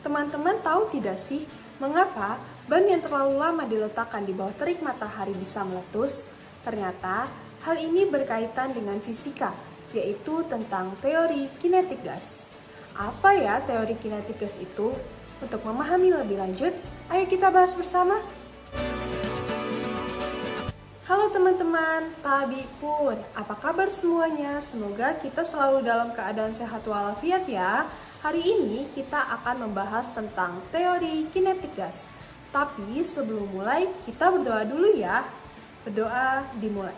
Teman-teman tahu tidak sih, mengapa ban yang terlalu lama diletakkan di bawah terik matahari bisa meletus? Ternyata, hal ini berkaitan dengan fisika, yaitu tentang teori kinetik gas. Apa ya teori kinetik gas itu? Untuk memahami lebih lanjut, ayo kita bahas bersama. Halo teman-teman, Tabi pun, apa kabar semuanya? Semoga kita selalu dalam keadaan sehat walafiat ya. Hari ini kita akan membahas tentang teori kinetik gas. Tapi sebelum mulai, kita berdoa dulu ya. Berdoa dimulai.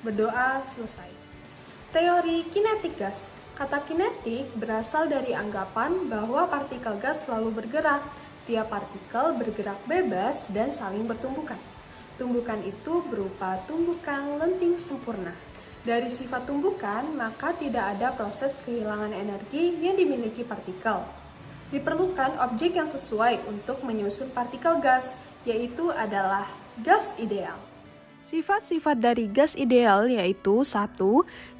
Berdoa selesai. Teori kinetik gas. Kata kinetik berasal dari anggapan bahwa partikel gas selalu bergerak. Tiap partikel bergerak bebas dan saling bertumbukan. Tumbukan itu berupa tumbukan lenting sempurna. Dari sifat tumbukan, maka tidak ada proses kehilangan energi yang dimiliki partikel. Diperlukan objek yang sesuai untuk menyusun partikel gas, yaitu adalah gas ideal. Sifat-sifat dari gas ideal yaitu 1.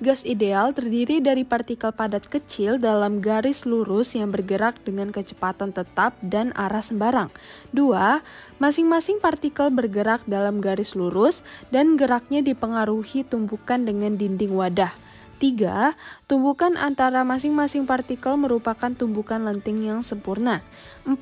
Gas ideal terdiri dari partikel padat kecil dalam garis lurus yang bergerak dengan kecepatan tetap dan arah sembarang. 2. Masing-masing partikel bergerak dalam garis lurus dan geraknya dipengaruhi tumbukan dengan dinding wadah. 3. Tumbukan antara masing-masing partikel merupakan tumbukan lenting yang sempurna. 4.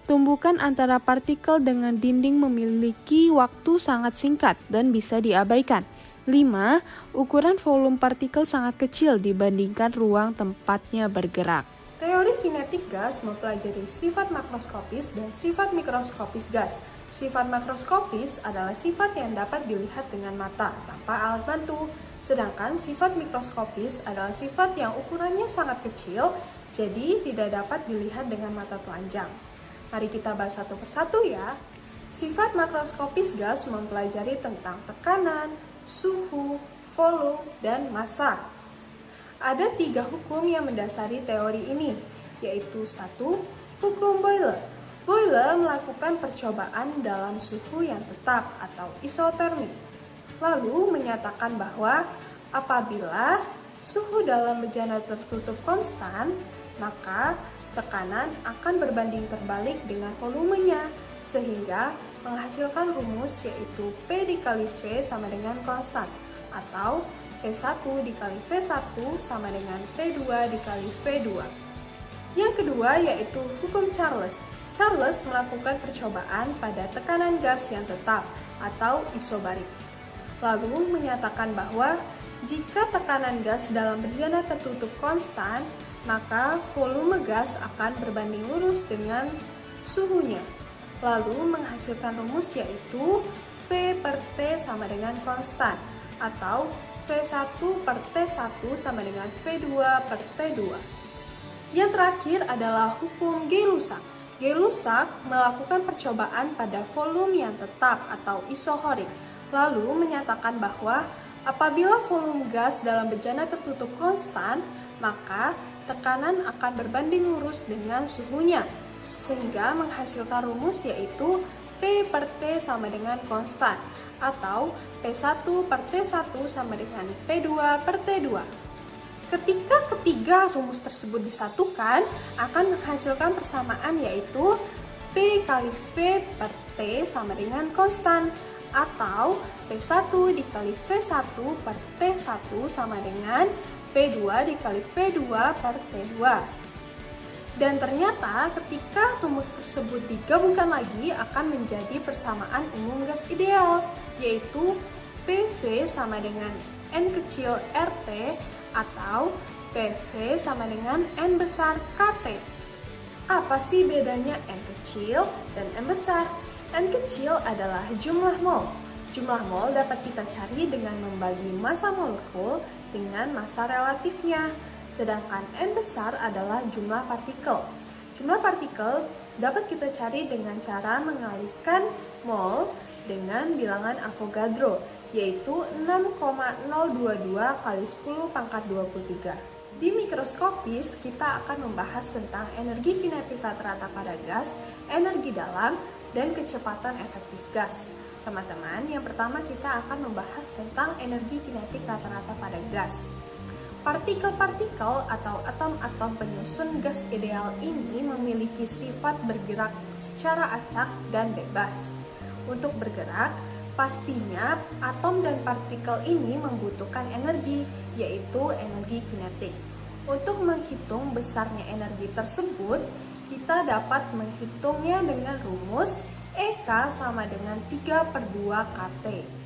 Tumbukan antara partikel dengan dinding memiliki waktu sangat singkat dan bisa diabaikan. 5. Ukuran volume partikel sangat kecil dibandingkan ruang tempatnya bergerak. Teori kinetik gas mempelajari sifat makroskopis dan sifat mikroskopis gas. Sifat makroskopis adalah sifat yang dapat dilihat dengan mata tanpa alat bantu. Sedangkan sifat mikroskopis adalah sifat yang ukurannya sangat kecil, jadi tidak dapat dilihat dengan mata telanjang. Mari kita bahas satu persatu ya. Sifat makroskopis gas mempelajari tentang tekanan, suhu, volume, dan massa. Ada 3 hukum yang mendasari teori ini, yaitu 1. Hukum Boyle. Boyle melakukan percobaan dalam suhu yang tetap atau isotermik. Lalu menyatakan bahwa apabila suhu dalam bejana tertutup konstan, maka tekanan akan berbanding terbalik dengan volumenya, sehingga menghasilkan rumus yaitu P dikali V sama dengan konstan, atau P1 dikali V1 sama dengan P2 dikali V2. Yang kedua yaitu hukum Charles. Charles melakukan percobaan pada tekanan gas yang tetap atau isobarik. Lalu menyatakan bahwa jika tekanan gas dalam bejana tertutup konstan, maka volume gas akan berbanding lurus dengan suhunya. Lalu menghasilkan rumus yaitu V per T sama dengan konstan, atau V1 per T1 sama dengan V2 per T2. Yang terakhir adalah hukum Gay-Lussac. Gay-Lussac melakukan percobaan pada volume yang tetap atau isohorik, lalu menyatakan bahwa apabila volume gas dalam bejana tertutup konstan, maka tekanan akan berbanding lurus dengan suhunya, sehingga menghasilkan rumus yaitu P per T sama dengan konstan, atau P1 per T1 sama dengan P2 per T2. Ketika ketiga rumus tersebut disatukan, akan menghasilkan persamaan yaitu P kali V per T sama dengan konstan, atau P1 dikali V1 per T1 sama dengan P2 dikali V2 per T2. Dan ternyata ketika rumus tersebut digabungkan lagi akan menjadi persamaan umum gas ideal, yaitu PV sama dengan N kecil RT atau PV sama dengan N besar KT. Apa sih bedanya N kecil dan N besar? N kecil adalah jumlah mol. Jumlah mol dapat kita cari dengan membagi massa molekul dengan massa relatifnya. Sedangkan N besar adalah jumlah partikel. Jumlah partikel dapat kita cari dengan cara mengalihkan mol dengan bilangan Avogadro, yaitu 6,022 kali 10 pangkat 23. Di mikroskopis, kita akan membahas tentang energi kinetik rata-rata pada gas, energi dalam, dan kecepatan efektif gas. Teman-teman, yang pertama kita akan membahas tentang energi kinetik rata-rata pada gas. Partikel-partikel atau atom-atom penyusun gas ideal ini memiliki sifat bergerak secara acak dan bebas. Untuk bergerak, pastinya atom dan partikel ini membutuhkan energi, yaitu energi kinetik. Untuk menghitung besarnya energi tersebut, kita dapat menghitungnya dengan rumus EK sama dengan 3/2 kT.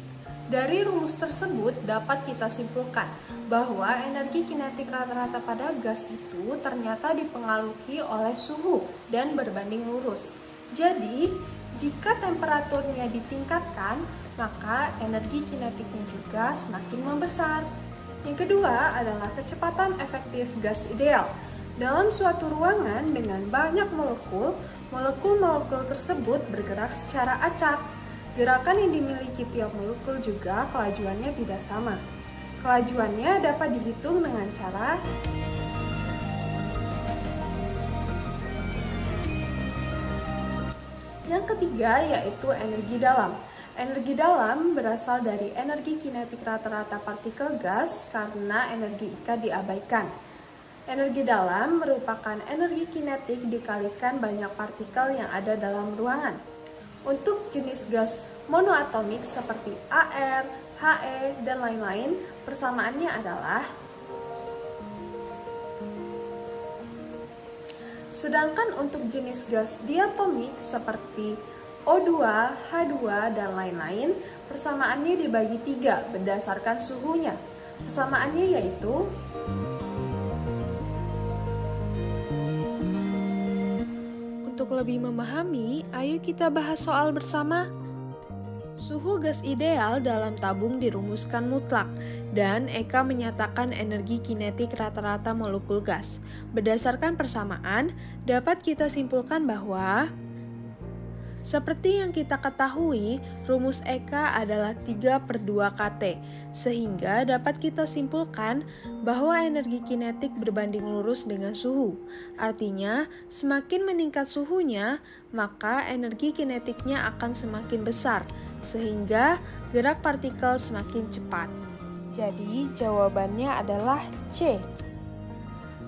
Dari rumus tersebut dapat kita simpulkan bahwa energi kinetik rata-rata pada gas itu ternyata dipengaruhi oleh suhu dan berbanding lurus. Jadi, jika temperaturnya ditingkatkan, maka energi kinetiknya juga semakin membesar. Yang kedua adalah kecepatan efektif gas ideal. Dalam suatu ruangan dengan banyak molekul, molekul-molekul tersebut bergerak secara acak. Gerakan yang dimiliki tiap molekul juga kelajuannya tidak sama. Kelajuannya dapat dihitung dengan cara yang ketiga, yaitu energi dalam. Energi dalam berasal dari energi kinetik rata-rata partikel gas karena energi IK diabaikan. Energi dalam merupakan energi kinetik dikalikan banyak partikel yang ada dalam ruangan. Untuk jenis gas monoatomik seperti AR, HE, dan lain-lain, persamaannya adalah. Sedangkan untuk jenis gas diatomik seperti O2, H2, dan lain-lain, persamaannya dibagi 3 berdasarkan suhunya. Persamaannya yaitu Untuk lebih memahami, ayo kita bahas soal bersama. Suhu gas ideal dalam tabung dirumuskan mutlak, dan Eka menyatakan energi kinetik rata-rata molekul gas. Berdasarkan persamaan, dapat kita simpulkan bahwa seperti yang kita ketahui, rumus Eka adalah 3/2 kT, sehingga dapat kita simpulkan bahwa energi kinetik berbanding lurus dengan suhu. Artinya, semakin meningkat suhunya, maka energi kinetiknya akan semakin besar, sehingga gerak partikel semakin cepat. Jadi, jawabannya adalah C.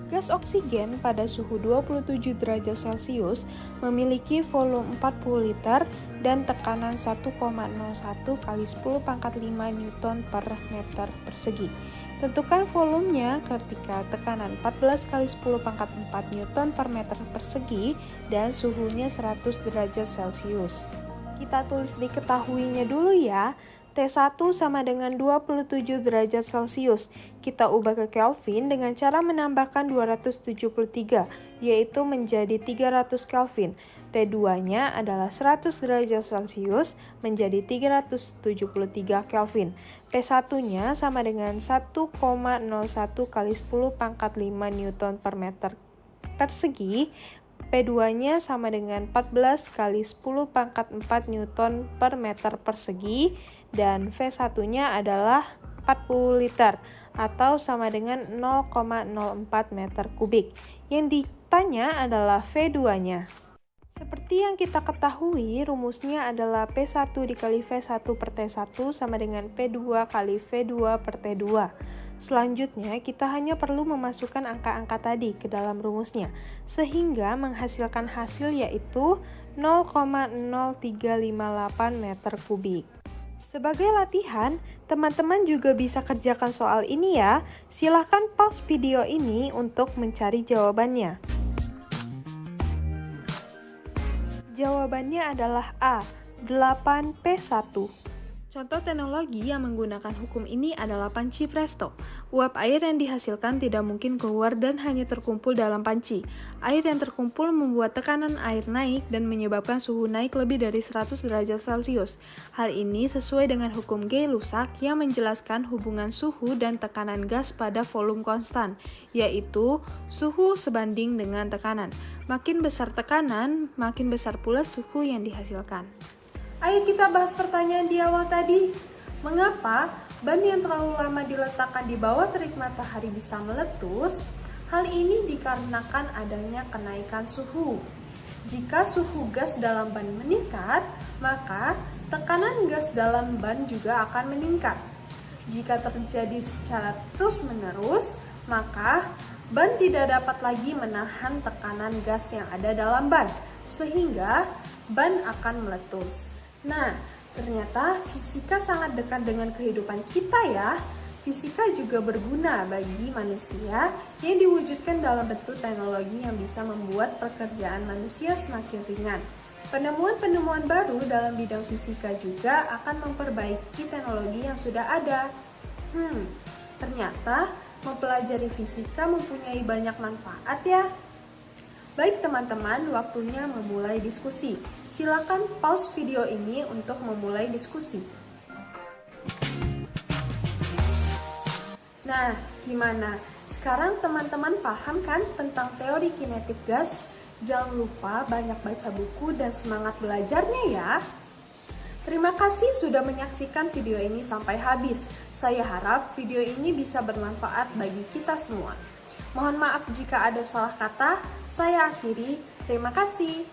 Gas oksigen pada suhu 27 derajat Celcius memiliki volume 40 liter dan tekanan 1,01 kali 10⁵ Newton per meter persegi. Tentukan volumenya ketika tekanan 14 kali 10⁴ Newton per meter persegi dan suhunya 100 derajat Celcius. Kita tulis diketahuinya dulu ya. T1 sama dengan 27 derajat Celcius. Kita ubah ke Kelvin dengan cara menambahkan 273, yaitu menjadi 300 Kelvin. T2-nya adalah 100 derajat Celcius menjadi 373 Kelvin. P1-nya sama dengan 1,01 kali 10⁵ Newton per meter persegi. P2-nya sama dengan 14 kali 10⁴ Newton per meter persegi. Dan V1-nya adalah 40 liter atau sama dengan 0,04 meter kubik. Yang ditanya adalah V2-nya. Seperti yang kita ketahui, rumusnya adalah P1 dikali V1 per T1 sama dengan P2 kali V2 per T2. Selanjutnya, kita hanya perlu memasukkan angka-angka tadi ke dalam rumusnya, sehingga menghasilkan hasil yaitu 0,0358 meter kubik. Sebagai latihan, teman-teman juga bisa kerjakan soal ini ya. Silahkan pause video ini untuk mencari jawabannya. Jawabannya adalah A, 8P1. Contoh teknologi yang menggunakan hukum ini adalah panci presto. Uap air yang dihasilkan tidak mungkin keluar dan hanya terkumpul dalam panci. Air yang terkumpul membuat tekanan air naik dan menyebabkan suhu naik lebih dari 100 derajat Celcius. Hal ini sesuai dengan hukum Gay-Lussac yang menjelaskan hubungan suhu dan tekanan gas pada volume konstan, yaitu suhu sebanding dengan tekanan. Makin besar tekanan, makin besar pula suhu yang dihasilkan. Ayo kita bahas pertanyaan di awal tadi. Mengapa ban yang terlalu lama diletakkan di bawah terik matahari bisa meletus? Hal ini dikarenakan adanya kenaikan suhu. Jika suhu gas dalam ban meningkat, maka tekanan gas dalam ban juga akan meningkat. Jika terjadi secara terus-menerus, Maka, ban tidak dapat lagi menahan tekanan gas yang ada dalam ban, sehingga ban akan meletus. Nah, ternyata fisika sangat dekat dengan kehidupan kita ya. Fisika juga berguna bagi manusia yang diwujudkan dalam bentuk teknologi yang bisa membuat pekerjaan manusia semakin ringan. Penemuan-penemuan baru dalam bidang fisika juga akan memperbaiki teknologi yang sudah ada. Ternyata mempelajari fisika mempunyai banyak manfaat ya. Baik teman-teman, waktunya memulai diskusi. Silakan pause video ini untuk memulai diskusi. Nah, gimana? Sekarang teman-teman paham kan tentang teori kinetik gas? Jangan lupa banyak baca buku dan semangat belajarnya ya. Terima kasih sudah menyaksikan video ini sampai habis. Saya harap video ini bisa bermanfaat bagi kita semua. Mohon maaf jika ada salah kata. Saya akhiri. Terima kasih.